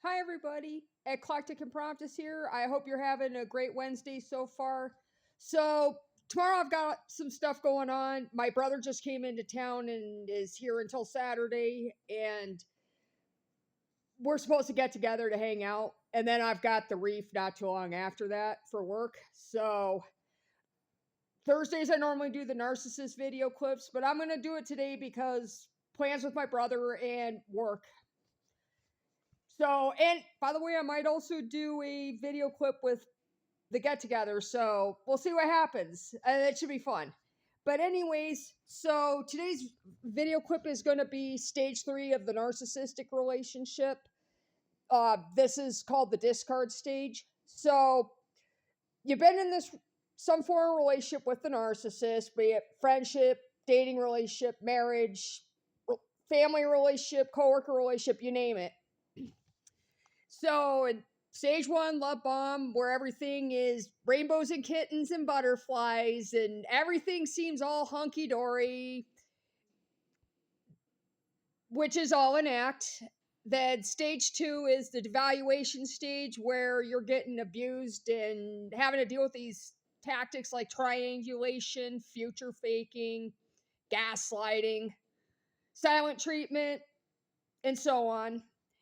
Hi, everybody. Eclectic Impromptus here. I hope you're having a great Wednesday so far. So, tomorrow I've got some stuff going on. My brother just came into town and is here until Saturday, and we're supposed to get together to hang out. And then I've got the reef not too long after that for work. So, Thursdays I normally do the narcissist video clips, but I'm going to do it today because plans with my brother and work. So, and by the way, I might also do a video clip with the get together. So we'll see what happens. It should be fun. But, anyways, so today's video clip is going to be stage 3 of the narcissistic relationship. This is called the discard stage. So, you've been in this some form of relationship with the narcissist, be it friendship, dating relationship, marriage, family relationship, coworker relationship, you name it. So, in stage 1, love bomb, where everything is rainbows and kittens and butterflies, and everything seems all hunky dory, which is all an act. Then stage 2 is the devaluation stage, where you're getting abused and having to deal with these tactics like triangulation, future faking, gaslighting, silent treatment, and so on.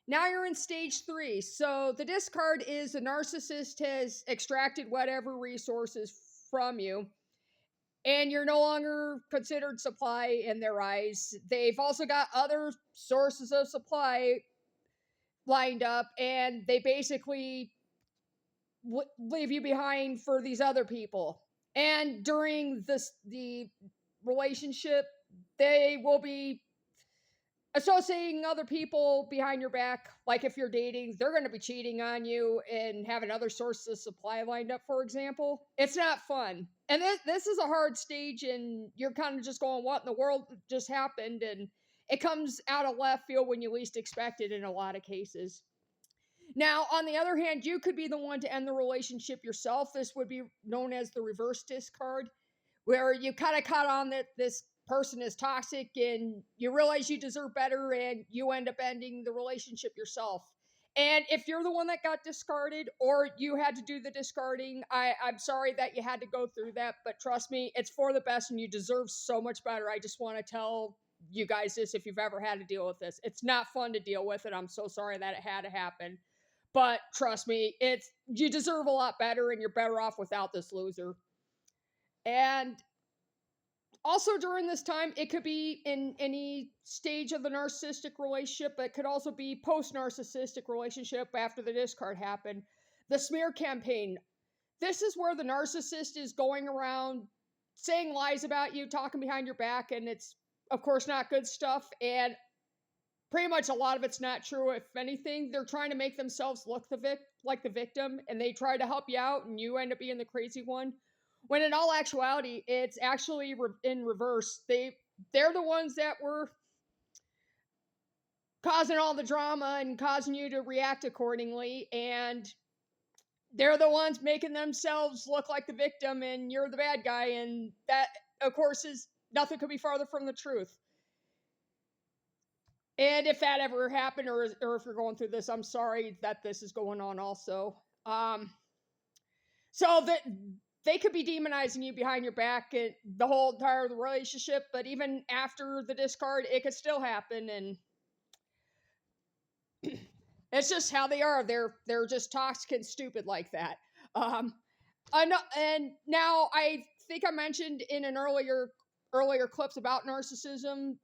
Now you're in stage 3. So the discard is the narcissist has extracted whatever resources from you, and you're no longer considered supply in their eyes. They've also got other sources of supply lined up, and they basically leave you behind for these other people. And during the relationship, they will be associating other people behind your back. Like if you're dating, they're going to be cheating on you and have another source of supply lined up, for example. It's not fun. And this is a hard stage, and you're kind of just going, what in the world just happened? And it comes out of left field when you least expect it in a lot of cases. Now, on the other hand, you could be the one to end the relationship yourself. This would be known as the reverse discard, where you kind of caught on that this person is toxic and you realize you deserve better and you end up ending the relationship yourself. And if you're the one that got discarded or you had to do the discarding, I'm sorry that you had to go through that, but trust me, it's for the best and you deserve so much better. I just want to tell you guys this if you've ever had to deal with this. It's not fun to deal with it. I'm so sorry that it had to happen. But trust me, you deserve a lot better and you're better off without this loser. And also during this time, it could be in any stage of the narcissistic relationship, but it could also be post-narcissistic relationship after the discard happened. The smear campaign. This is where the narcissist is going around saying lies about you, talking behind your back, and it's, of course, not good stuff. And pretty much a lot of it's not true. If anything, they're trying to make themselves look like the victim, and they try to help you out, and you end up being the crazy one. When in all actuality, it's actually in reverse. They're the ones that were causing all the drama and causing you to react accordingly, and they're the ones making themselves look like the victim, and you're the bad guy, and that, of course, is nothing could be farther from the truth. And if that ever happened, or if you're going through this, I'm sorry that this is going on also. So that they could be demonizing you behind your back the whole entire relationship, but even after the discard, it could still happen, and it's just how they are. They're just toxic and stupid like that. And now I think I mentioned in an earlier clips about narcissism.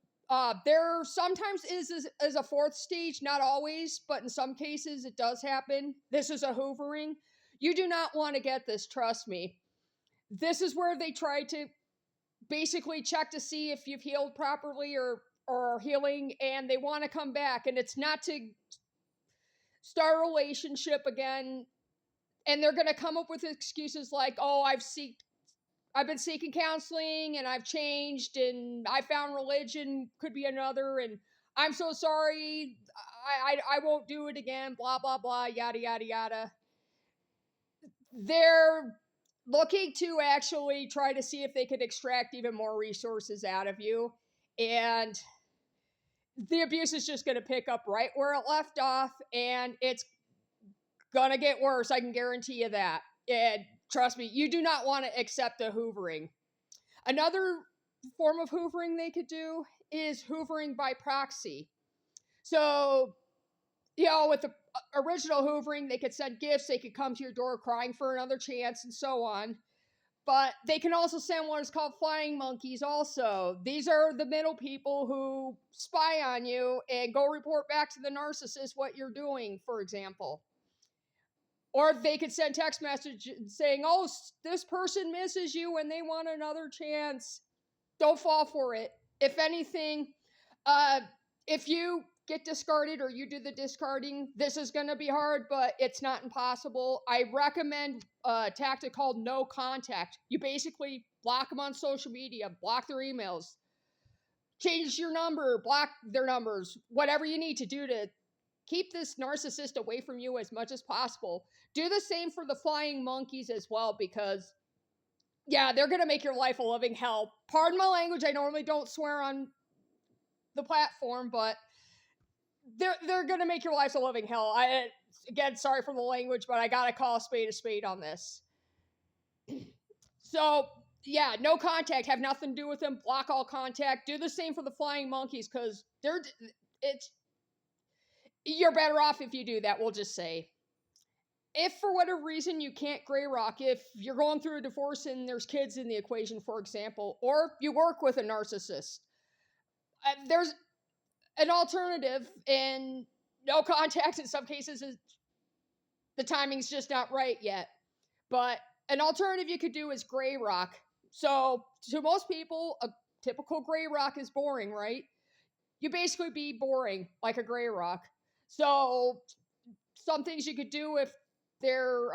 There sometimes is a fourth stage, not always, but in some cases it does happen. This is a hoovering. You do not want to get this, trust me. This is where they try to basically check to see if you've healed properly or are healing, and they want to come back. And it's not to start a relationship again. And they're going to come up with excuses like, oh, I've been seeking counseling and I've changed and I found religion could be another, and I'm so sorry. I won't do it again, blah, blah, blah, yada, yada, yada. They're looking to actually try to see if they could extract even more resources out of you. And the abuse is just going to pick up right where it left off, and it's going to get worse. I can guarantee you that. And trust me, you do not want to accept the hoovering. Another form of hoovering they could do is hoovering by proxy. So, with the original hoovering, they could send gifts, they could come to your door crying for another chance, and so on. But they can also send what is called flying monkeys also. These are the middle people who spy on you and go report back to the narcissist what you're doing, for example. Or they could send text messages saying, oh, this person misses you and they want another chance. Don't fall for it. If anything, if you get discarded or you do the discarding, this is going to be hard, but it's not impossible. I recommend a tactic called no contact. You basically block them on social media, block their emails, change your number, block their numbers, whatever you need to do to keep this narcissist away from you as much as possible. Do the same for the flying monkeys as well, because they're going to make your life a living hell. Pardon my language, I normally don't swear on the platform, but they're going to make your life a living hell. Again, sorry for the language, but I got to call a spade on this. So, no contact, have nothing to do with them, block all contact. Do the same for the flying monkeys, because you're better off if you do that, we'll just say. If for whatever reason you can't gray rock, if you're going through a divorce and there's kids in the equation, for example, or you work with a narcissist, there's an alternative, and no contact in some cases the timing's just not right yet. But an alternative you could do is gray rock. So to most people, a typical gray rock is boring, right? You basically be boring like a gray rock. So some things you could do if they're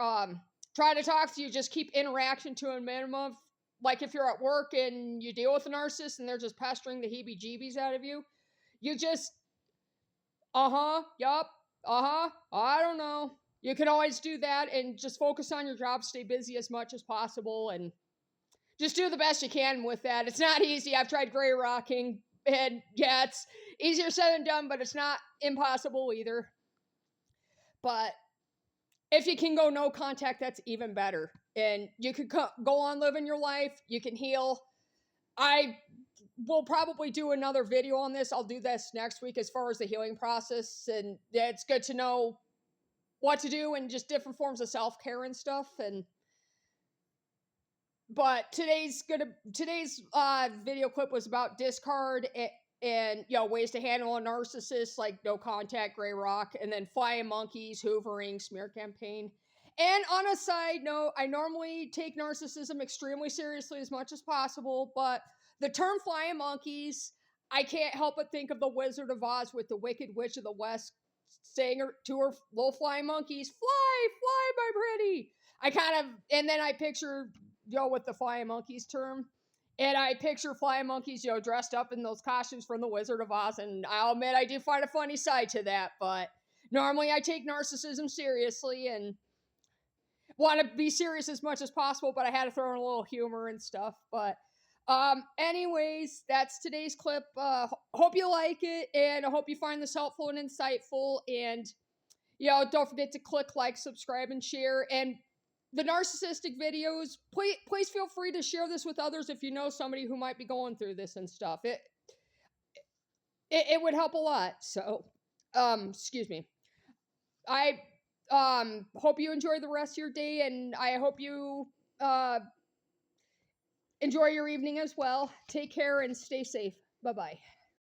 trying to talk to you, just keep interaction to a minimum. Like if you're at work and you deal with a narcissist and they're just pestering the heebie-jeebies out of you, you just, yup, I don't know. You can always do that and just focus on your job, stay busy as much as possible, and just do the best you can with that. It's not easy. I've tried gray rocking, and it's easier said than done, but it's not impossible either. But if you can go no contact, that's even better. And you could go on living your life. You can heal. I will probably do another video on this. I'll do this next week as far as the healing process. And it's good to know what to do and just different forms of self-care and stuff. But today's video clip was about discard and ways to handle a narcissist, like no contact, gray rock, and then flying monkeys, hoovering, smear campaign. And on a side note, I normally take narcissism extremely seriously as much as possible, but the term flying monkeys, I can't help but think of the Wizard of Oz with the Wicked Witch of the West saying to her little flying monkeys, fly, my pretty. And then I picture, with the flying monkeys term, and I picture flying monkeys, dressed up in those costumes from the Wizard of Oz, and I'll admit I do find a funny side to that, but normally I take narcissism seriously and want to be serious as much as possible, but I had to throw in a little humor and stuff. But anyways, that's today's clip. Hope you like it, and I hope you find this helpful and insightful, and don't forget to click like, subscribe, and share. And the narcissistic videos, please feel free to share this with others if you know somebody who might be going through this and stuff. It would help a lot. So, excuse me. I hope you enjoy the rest of your day, and I hope you enjoy your evening as well. Take care and stay safe. Bye-bye.